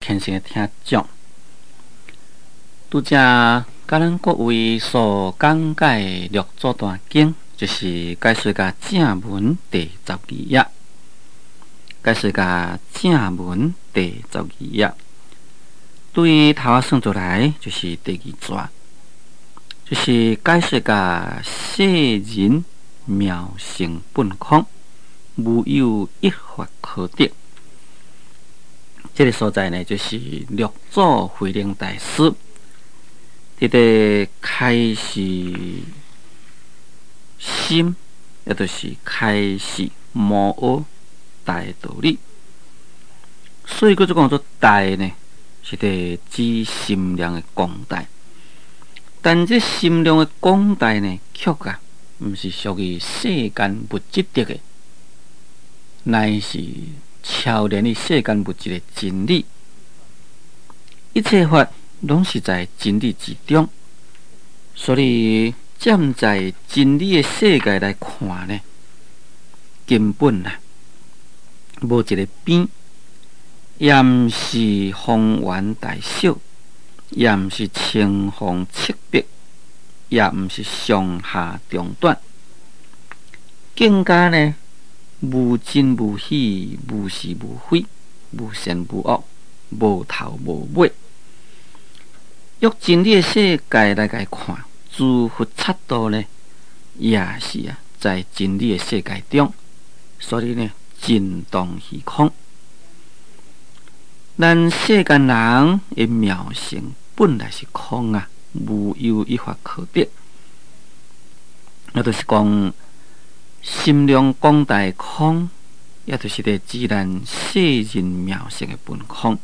虔诚的听众，拄则甲咱各位所讲解的六祖坛经，就是解说甲正文第12页。解说甲正文第12页，对头仔算出来就是第2节，就是解说甲世人妙性本空，无有一法可得。这个所在呢，就是六祖慧能大师伫个开示心，也就是开示摩诃大道理。所以，佫就讲做大呢，是伫指心量的广大。但这心量的广大呢，却毋是属于世间物质的个，乃是超然于世间物质的真理。一切法拢是在真理之中，所以站在真理的世界来看呢，根本无一个边，也毋是方圆大小，也毋是青红赤白，也毋是上下中短，更加呢，无真无虚，无是无非，无善无恶，无头无尾。用真理的世界来看，诸佛刹度呢，也是在真理的世界中，所以呢，真动虚空。咱世间人的妙性本来是空无有一法可得。那就是讲，心量广大空，也就是在指咱世人妙性的本空。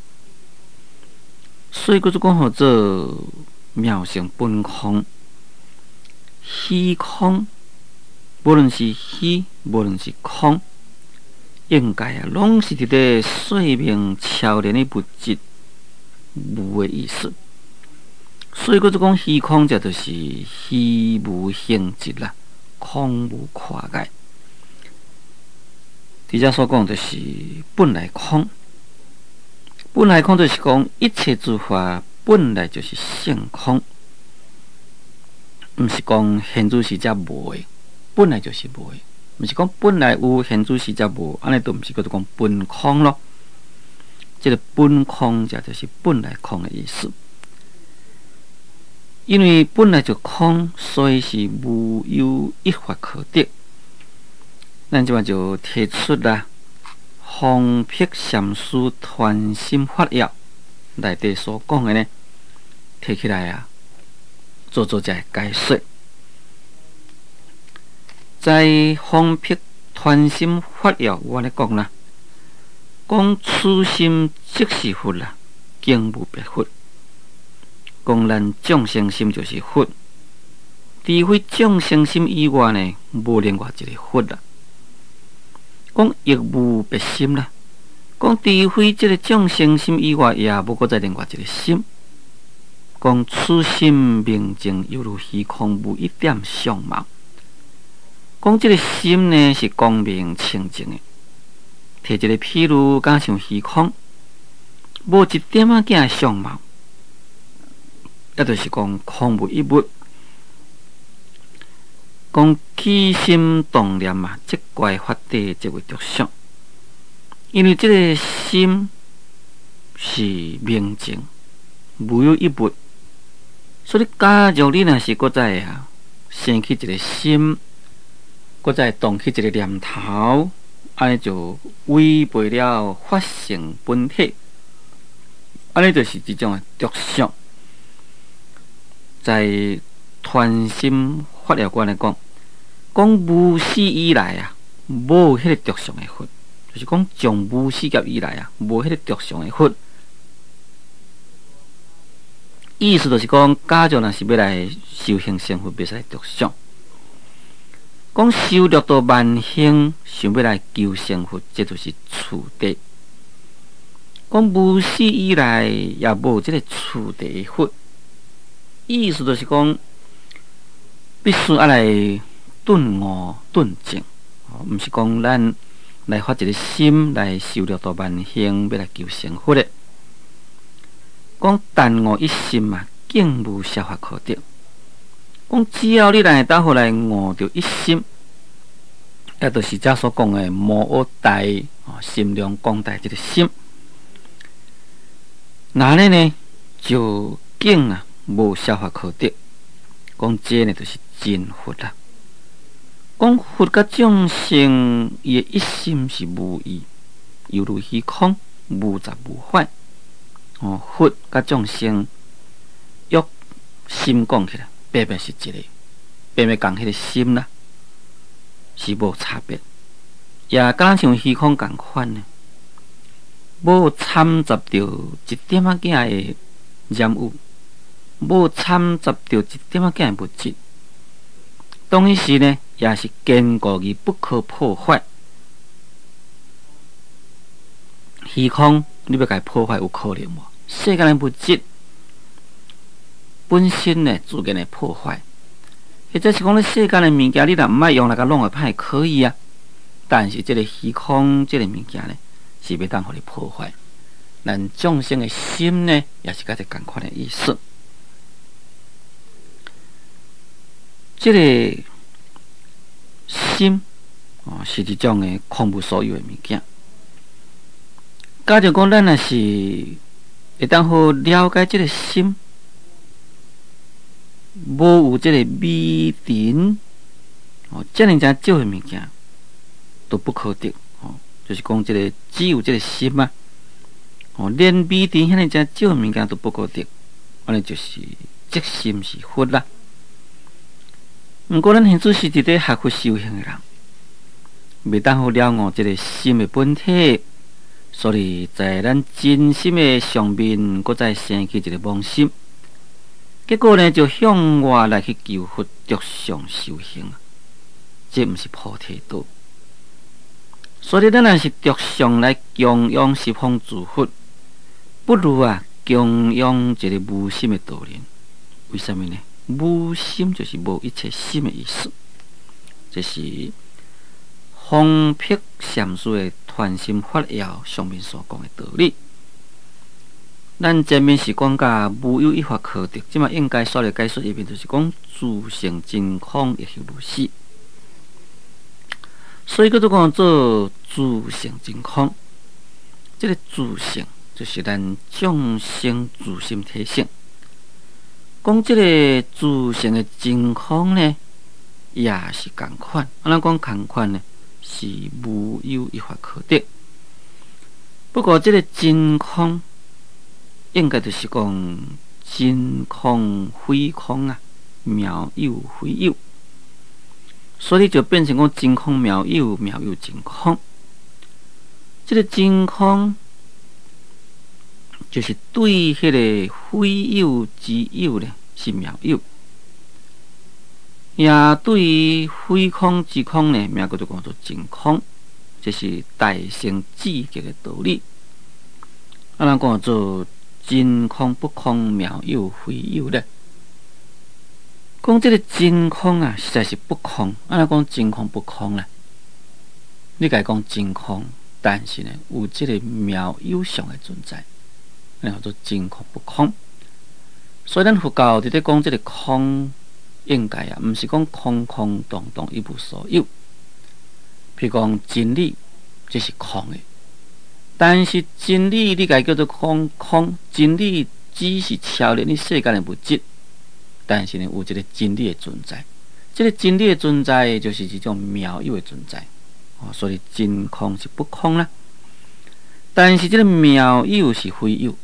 所以，佫就讲好做妙性本空，虚空，无论是虚，无论是空，应该拢是伫咧说明超然的物质无的意思。所以，佫就讲虚空，这就是虚无性质啦，空无跨界。伫遮所讲就是本来空。本来空就是讲一切诸法本来就是性空，毋是讲现主时则无的，本来就是无的，毋是讲本来有现主时则无，安尼都毋是叫做讲本空咯。这个本空这就是本来空的意思。因为本来就空，所以是无有一法可得。咱即摆就提出啦。方僻禅师传心法要内底所讲的呢，提起来做这个解说。在方僻传心法要，我咧讲啦，讲此心即是佛啦，经无别佛。讲咱众生心就是佛，除非众生心以外呢，无另外一个佛啦。讲亦无别心啦，讲除非这个众生心以外，也无搁再另外一个心。讲此心明净，犹如虚空，无一点相貌。讲这个心呢是光明清净的，摕一个譬如，敢像虚空，无一点仔相貌，也就是讲空无一物。讲起心动念即怪法地即为着相，因为这个心是明净，无有一物，所以假如你若是搁再生起一个心，搁再动起一个念头，安尼就违背了法性本体，安尼就是一种着相。在传心法要观来讲，讲无始以来无迄个着相的佛，就是讲从无始劫以来无迄个着相的佛。意思就是讲，假如若是要来修行成佛，必须来着相。讲修六道万行，想要来求成佛，这就是次第。讲无始以来也无这个次第佛，意思就是讲。必须来顿悟顿证，毋是讲咱来发一个心来修六道万行，要来求成佛的。讲但我一心嘛，竟无消化可得。讲只要你来倒回来悟着一心，也就是遮所讲的无我大心量广大这个心，那呢就竟无消化可得。讲这呢就是真佛啦。讲佛甲众生伊的一心是无异，犹如虚空，无杂无坏。佛甲众生约心讲起来，白白是一个，白白讲迄个心啦，是无差别，也敢像虚空共款呢，无掺杂着一点仔囝的染污，无掺杂着一点仔囝的物质。同时呢，也是坚固而不可破坏。虚空你要甲破坏有可能无？世间的物质本身呢，自然会破坏。或者是讲，你世间的物件，你若毋爱用来甲弄下歹可以啊。但是这个虚空，这个物件呢，是要当互你破坏。咱众生的心呢，也是甲这共款的意思。这个心是一种的空无所有的物件。假如讲咱若是会当好了解这个心，无有这个美尘这样真少的物件都不可得就是讲这个只有这个心啊连美尘遐尼真少的物件都不可得，安尼就是即心是佛啦。毋过咱现在是伫咧学佛修行的人，未当好了悟这个心的本体，所以在咱真心的上面，搁再生起一个妄心，结果呢就向外来去求佛着相修行，这毋是菩提道。所以咱若是着相来供养十方诸佛，不如供养一个无心的道人。为什么呢？无心就是无一切心的意思，这是方僻禅师的传心法要上面所讲的道理。咱前面是讲甲无有一法可得，即嘛应该所了解说一遍，就是讲自性真空亦是如是。所以叫做讲做自性真空，这个自性就是咱众生自心体性。讲这个自性的真空呢，也是共款。安怎讲共款呢？是无有一法可得。不过这个真空，应该就是讲真空非空妙有非有，所以就变成讲真空妙有，妙有真空。这个真空就是对迄个非有之有呢是妙有，也对于非空之空呢，名叫做讲做真空，这是大乘至极的道理。咱讲做真空不空，妙有非有呢？讲这个真空实在是不空。咱讲真空不空呢？你家讲真空，但是呢有这个妙有相的存在。叫做真空不空，所以咱佛教伫咧讲这个空，应该毋是讲空空洞洞一无所有。譬如讲真理，这是空的，但是真理你家叫做空，真理只是超越你世间的物质，但是呢有一个真理的存在，这个真理的存在就是一种妙有的存在所以真空是不空啦。但是这个妙有是非有。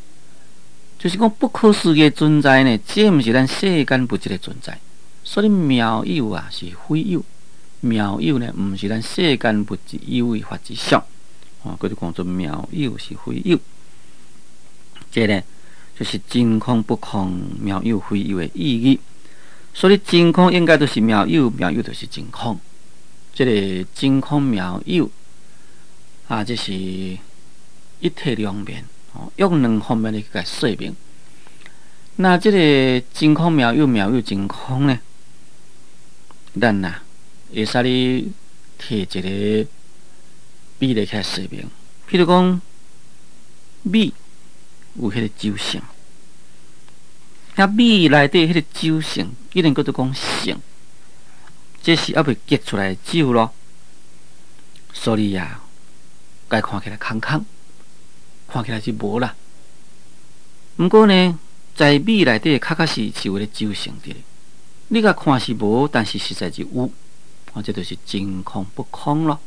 就是讲不可思议的存在呢，这毋是咱世间物质的存在，所以妙有是非有，妙有呢毋是咱世间物质有为法之相，叫做讲做妙有是非有，这呢就是真空不空，妙有非有的意义。所以真空应该都是妙有，妙有就是真空，这个真空妙有这是一体两面。用两方面来去说明。那这个真空妙有，妙有真空呢？咱会使你提一个比例起来说明。譬如讲，米有迄个酒性，遐米内底迄个酒性，一定叫做讲性，这是还未结出来的酒咯。所以啊，该看起来空空，看起来是无啦。毋过呢，在米内底确实是有咧酒性伫咧。你甲看是无，但是实在是有，这就是真空不空咯。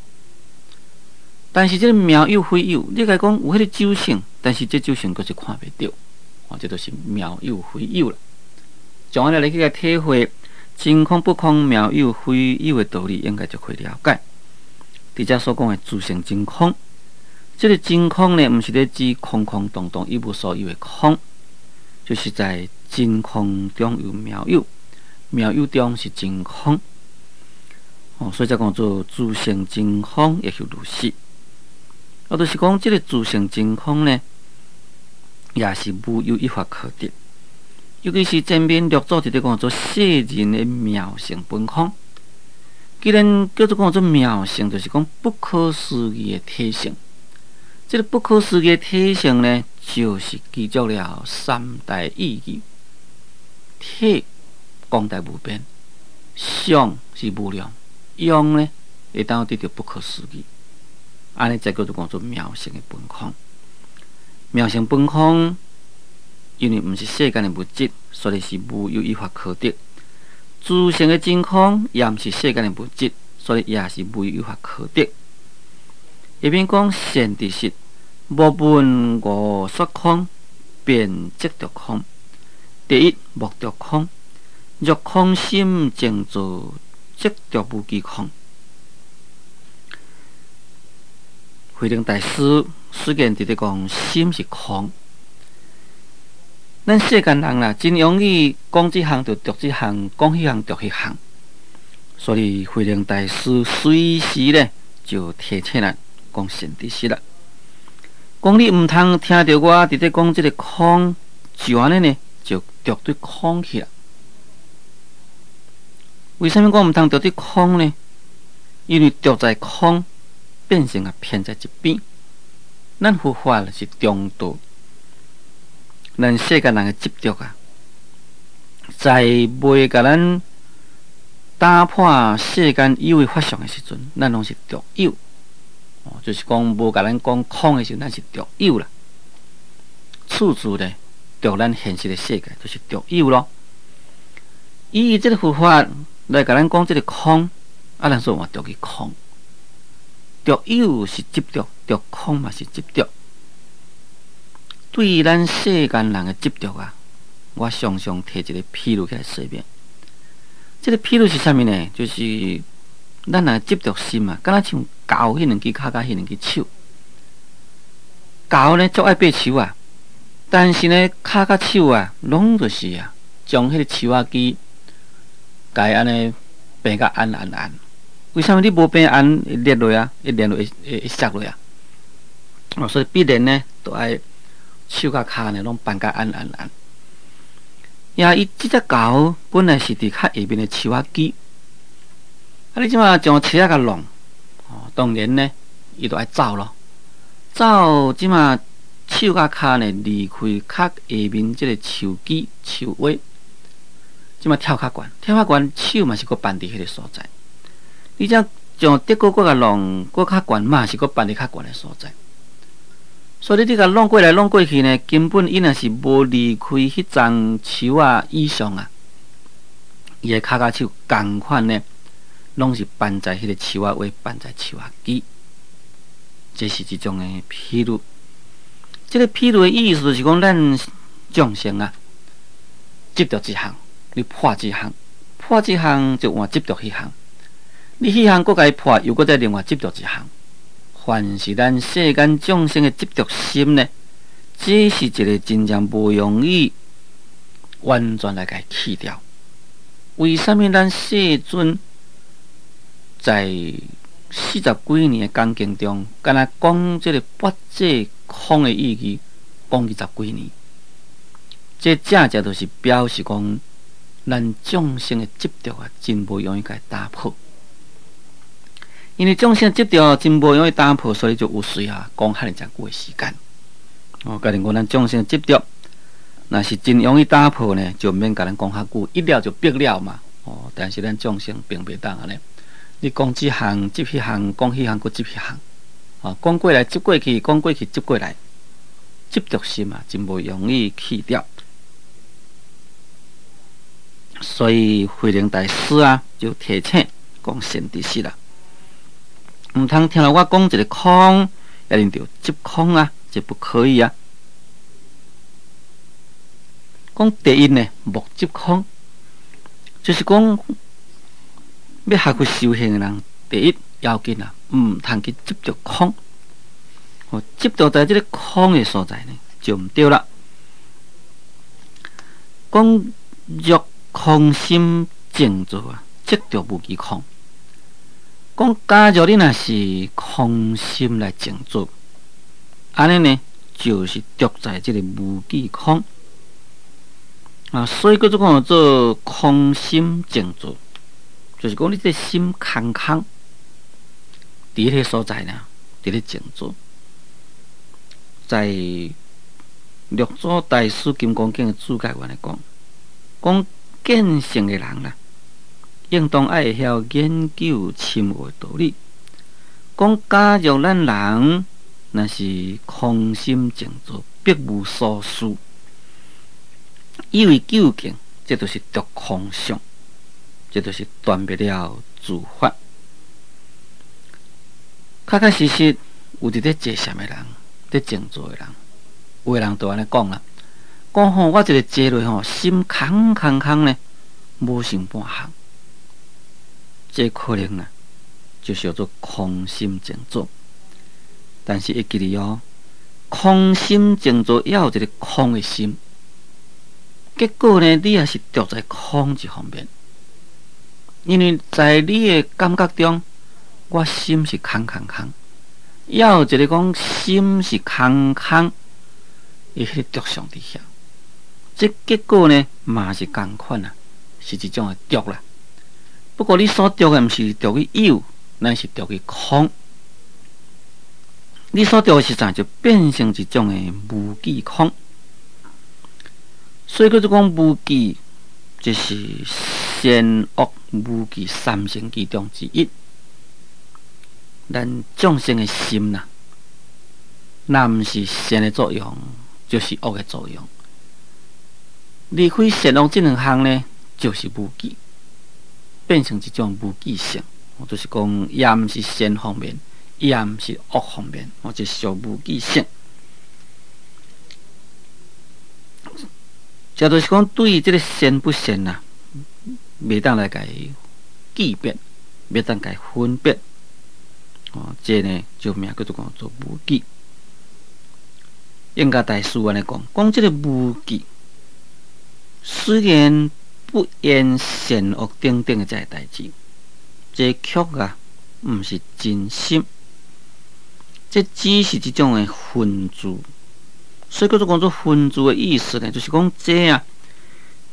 但是这个妙有非有，你甲讲有迄个酒性，但是这酒性佫是看袂到，这就是妙有非有啦。从安尼来去来体会真空不空、妙有非有的道理，应该就可以了解。伫遮所讲的自性真空，这个真空呢，毋是咧指空空洞洞一无所有的空，就是在真空中有妙有，妙有中是真空。所以才讲做自性真空，也是如是。就是讲，这个自性真空呢，也是无有一法可得。尤其是前面略做伫咧讲做世人的妙性本空。既然叫做讲做妙性，就是讲不可思议的体性。这个不可思议的体性呢，就是记住了三大意义：体广大无边，相是无量，用呢会当得到不可思议。安尼才叫做讲做妙性的本空。妙性本空，因为毋是世间的物质，所以是无有一法可得。自性的真空也毋是世间的物质，所以也是无有一法可得。下面讲现地实，无分我说空，便即着空。第一目着空，若空心静坐，即着无记空。慧能大师虽然伫咧讲心是空，咱世间人啦，真容易讲即项就着即项，讲迄项着迄项，所以慧能大师随时咧就提醒咱讲现地实啦。讲你毋通听着我伫咧讲即个空，就安尼呢就着对空去啦。为什么讲毋通着对空呢？因为着在空，变成啊偏在一边。咱佛法是中道，咱世间人的执着啊，在未甲咱打破世间有的法相的时阵，咱拢是着有。就是讲无甲咱讲空的时阵，咱是着有啦。处处咧着咱现实的世界，就是着有咯。以这个佛法来甲咱讲这个空，咱说话着去空。着有是执着，着空嘛是执着。对于咱世间人的执着啊，我常常提一个譬如起来说明。这个譬如是啥物呢？就是咱人执着心啊，敢若像猴迄两支脚甲迄两支手。猴呢，足爱爬树啊，但是呢，脚甲手啊，拢就是啊，将迄个树仔枝，甲伊安尼平甲按。为什么你无平按会裂落啊？会裂落会摔落啊？所以必然呢，都爱手甲骹呢，拢扳甲按。呀，伊即只狗本来是伫较下面的树仔枝，你即马将车仔甲弄，当然呢，伊就爱走咯。走即马手甲骹呢离开较下面即个树枝树尾，即马跳较悬，手嘛是搁扳伫迄个所在。你将德国甲弄，搁较悬嘛是搁扳伫较悬的所在。所以你甲弄过来弄过去呢，根本伊若是无离开迄丛树啊以上啊，伊的骹甲手共款呢，拢是扳在迄个树啊尾，扳在树啊枝。这是一种的譬如。这个譬如的意思就是讲，咱众生啊，执着一项，你破一项就换执着迄项。你迄项搁甲伊破，又搁再另外执着一项。凡是咱世间众生的执着心呢，这是一个真正无容易完全来甲伊去掉。为什么咱世尊在40几年的讲经中，敢若讲这个八界空的意义，讲20几年？这正正就是表示讲，咱众生的执着啊，真无容易甲伊打破。因为众生执着真无容易打破，所以就有需要讲遐尼久的时间。甲定讲咱众生执着，若是真容易打破呢，就免甲咱讲较久，一了就逼了嘛。但是咱众生并袂当安尼。你讲即项接迄项，讲迄项佫接迄项，讲过来接过去，讲过去接过来，执着心啊，真无容易去掉。所以慧能大师啊，就提醒讲善知识啦，毋通听了我讲一个空，一定要执空啊，这不可以啊。讲第一呢，莫执空，就是讲要学去修行的人，第一要紧啊，毋通去执着空。执着在这个空的所在呢，就毋对了。讲若空心静坐啊，即着无记空。讲假如你若是空心来静坐，安尼呢，就是着在这个无记空。所以叫做讲做空心静坐，就是讲你这心空空，伫迄个所在呢，伫咧静坐。在六祖大师金刚经的注解员来讲见性的人啦，应当爱会晓研究深奥道理。讲假如咱人若是空心静坐，别无所思。以为究竟，这就是着空相，这就是断不了自法。确实实有伫咧坐禅的人，伫静坐的人，有的人都安尼讲啦，讲我一个坐落心空空空呢，无成半项，这可能啊，就是叫做空心静坐。但是会记哩空心静坐要有一个空的心。结果呢，你也是着在空一方面，因为在你的感觉中，我心是空空空，要有一个讲心是空空，伊迄个着相伫遐，这结果呢嘛是共款啊，是一种的着啦。不过你所着的毋是着去有，乃是着去空。你所着的实在就变成一种的无记空。所以叫做讲无记，就是善恶无记三乘其中之一。咱众生的心呐，若毋是善的作用，就是恶的作用。离开善恶这两项呢，就是无记，变成一种无记性。就是讲，也毋是善方面，也毋是恶方面，就是属无记性。这就是讲，对于这个善不善啊，袂当来甲伊记别，袂当甲伊分别。这呢就名叫做讲做无记。应该大师安尼讲这个无记，虽然不言善恶等等的这代志，这曲啊，毋是真心，这只是一种的分注。所以叫做讲做分注的意思呢，就是讲这啊，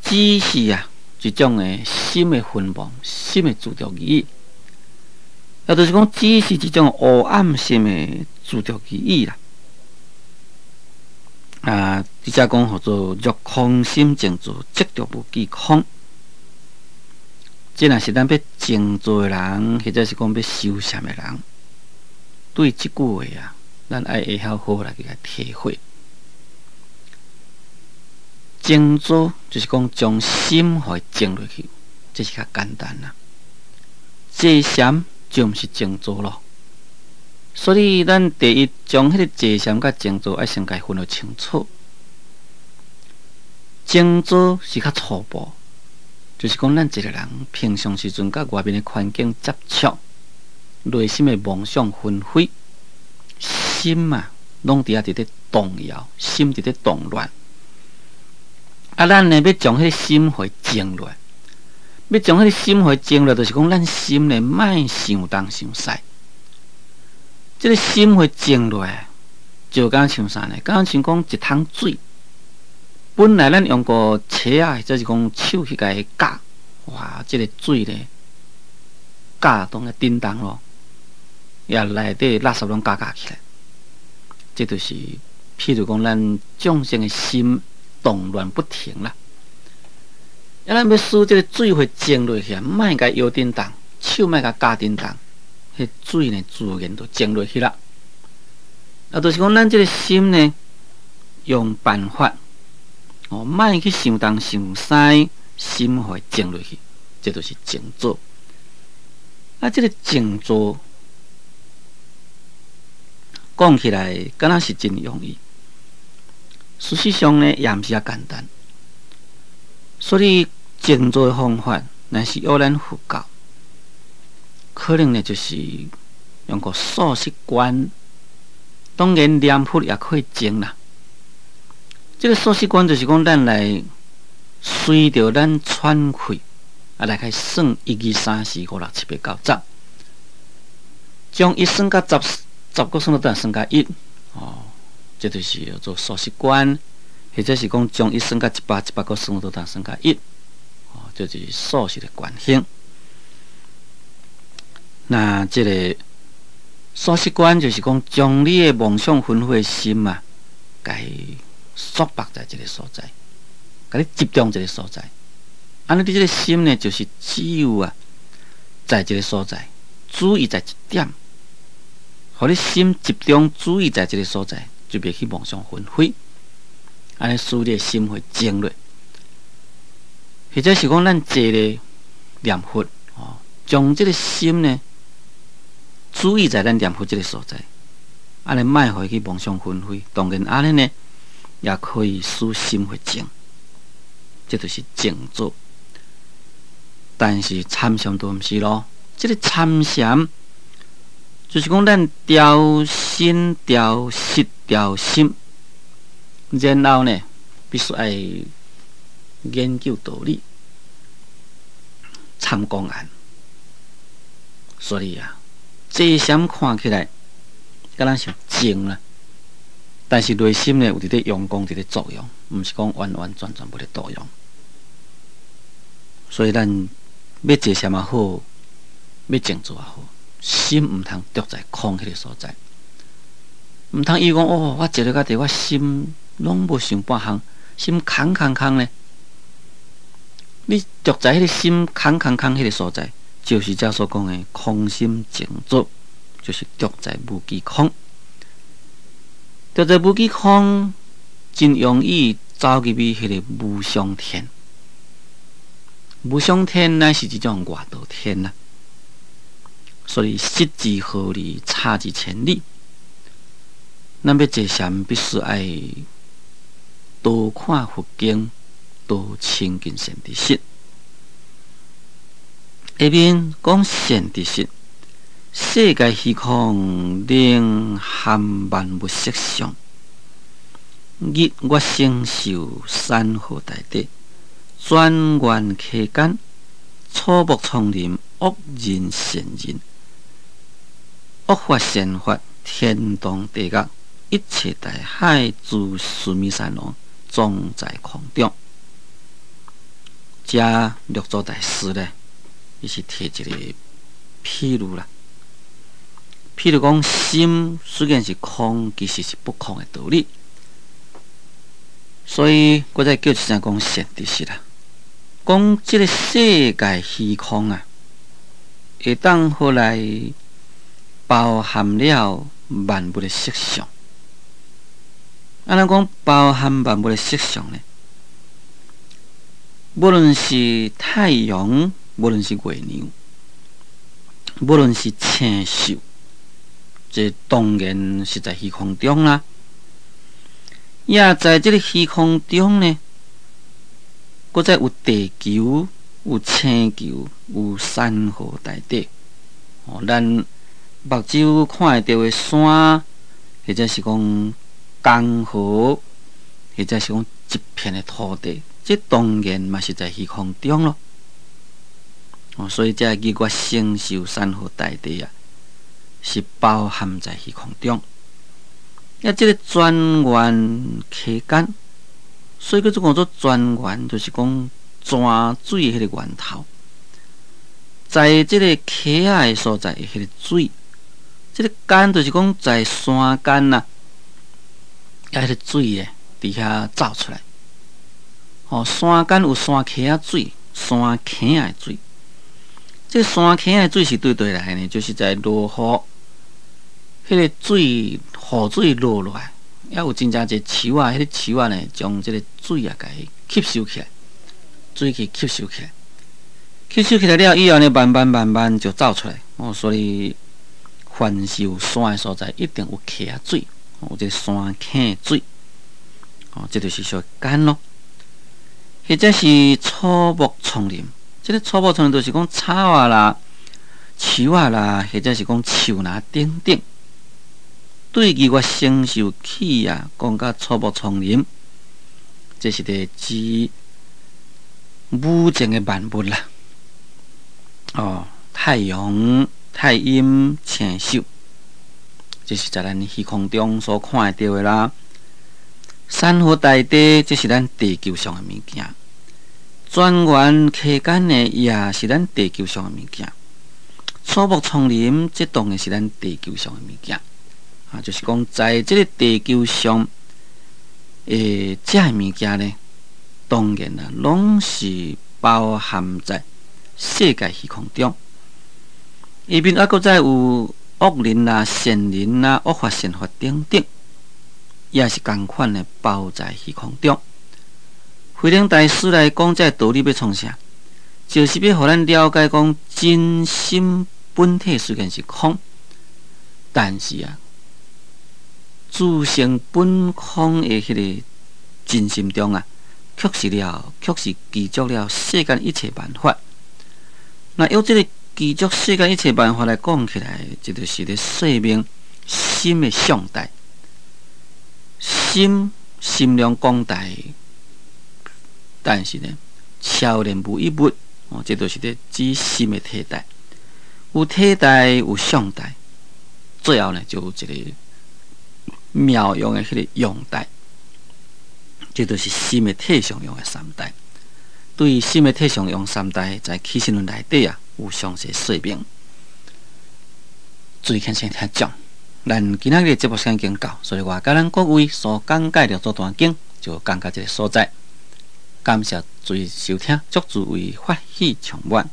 只是啊一种的心的分妄、心的自着意，也就是讲只是一种黑暗心的自着意啦。直接讲叫做若空心静坐，即着无记空。这若是咱要静坐的人，或者是讲要修禅的人，对即句话啊，咱爱会晓好来去体会。静坐就是讲将心互静落去，这是较简单啦。坐禅就毋是静坐咯，所以咱第一将迄个坐禅甲静坐爱先甲分得清楚。静坐是较初步，就是讲咱一个人平常时阵甲外面的环境接触，内心的妄想纷飞，心啊拢伫伫咧动摇，心伫咧动乱。咱呢要将迄个心会静落来，要将迄个心会静落，就是讲咱心呢莫想东想西。这个心会静落来，就敢像啥呢？敢像讲一桶水，本来咱用个车啊，或者是讲手去甲伊夹，哇，这个水呢夹当个叮当咯，也内底垃圾拢夹起来。这就是譬如讲咱众生的心。动乱不停啦。咱要使这个水会静落去，莫甲摇叮当，手莫甲夹叮当，迄水呢自然就静落去啦。就是讲咱这个心呢，用办法莫去想东想西，心会静落去，这就是静坐。这个静坐讲起来，敢若是真容易，事实上呢，也毋是简单。所以静坐的方法，若是由咱佛教，可能呢就是用个数息观。当然，念佛也可以静啦。这个数息观就是讲，咱来随着咱喘气，来开算1、2、3、4、5、6、7、8、9、10，将1算到10，10个算到算到1，这就是叫做数息观，或者是讲将1算到100，100个算到算到1，这就是数息的观性。那这个数息观就是讲，将你的妄想纷飞心甲伊束缚在这个所在，甲你集中这个所在。安尼，你这个心呢，就是只有在这个所在，注意在一点，互你心集中注意在这个所在，就别去妄想纷飞。安尼，使你的心会静落。或者是讲，咱坐咧念佛，将这个心呢，注意在咱念佛这个所在，安尼莫互伊去妄想纷飞。当然，安尼呢，也可以使心会静，这就是静坐。但是参禅都毋是咯，这个参禅就是讲咱调身、调息、调心，然后呢，必须爱研究道理、参公案。所以坐禅看起来敢若像静啦，但是内心呢有伫咧用功、伫咧作用，毋是讲完完全全无咧作用。所以咱要坐禅也好，要静坐也好，心毋通着在空迄个所在，毋通伊讲我坐咧到底，我心拢无想半项，心空空空呢。你着在迄个心空空空迄个所在，就是遮所讲的空心静坐，就是着在无记空。着在无记空，真容易走入去迄个无上天。无上天乃是一种外道天啦，所以失之毫厘，差之千里。咱要坐禅，必须爱多看佛经，多亲近善知识。下面讲善知识，世界虚空令含万物色相，日月星宿山河大地。专愿期间，草木丛林，恶人善人，恶法善法，天动地狱，一切大海，诸须弥山王，总在空中。这六祖大师呢，伊是提一个譬如啦，譬如讲，心虽然是空，其实是不空的道理。所以，我再叫一声讲善知识啦。讲这个世界虚空会当好来包含了万物的色相。安怎讲包含万物的色相呢？无论是太阳，无论是月亮，无论是星宿，这当然是在虚空中啦。也在这个虚空中呢，搁再有地球，有星球，有山河大地。咱目睭看会到的山，或者是讲江河，或者是讲一片的土地，这当然嘛是在虚空中咯。所以这日月星宿山河大地是包含在虚空中。这个专愿期间。所以叫做讲做泉源，就是讲泉水的迄个源头，在这个溪仔的所在，迄个水，这个间就是讲在山间迄个水伫遐走出来，山间有山溪仔水，山坑仔水。这山坑仔水是对对来呢，就是在落雨，迄个水雨水落落来，也有真正侪树啊，迄个树啊呢，将这个水啊，甲伊吸收起来，水去吸收起来，吸收起来了以后呢，慢慢就走出来。所以凡是有山的所在，一定有溪仔水，有这山坑的水。这就是属干咯。或者是草木丛林，这个草木丛林就是讲草啊啦、树啊啦，或者是讲树啦等等。对于我承受起啊，讲到草木丛林，这是个指无情的万物啦。太阳、太阴、星宿，这是在咱虚空中所看得到的啦。山河大地，这是咱地球上的物件；泉源溪间呢，也是咱地球上的物件；草木丛林，这当然是咱地球上的物件。就是讲，在这个地球上，这物件呢，当然啦，拢是包含在世界虚空中。下面还佫再有恶人啦、善人啦、恶法、善法等等。也是同款的包在虚空中。慧能大师来讲这道理要创啥？就是要互咱了解讲真心本体虽然是空，但是自性本空的迄个真心中却是具足了世间一切万法。那用这个具足世间一切万法来讲起来，这就是咧说明心的相大。心量广大，但是呢，超然无一物。这就是咧指心的体大，有体大，有相大，最后呢，就有一个妙用的迄个用大。这就是心的体上用的三大。对于心的体上用三大，在起心论内底有详细说明。注意看先听讲。咱今仔日节目时间已经到，所以我甲咱各位所讲解的这段经，就讲到这个所在。感谢注意收听，祝诸位法喜充满。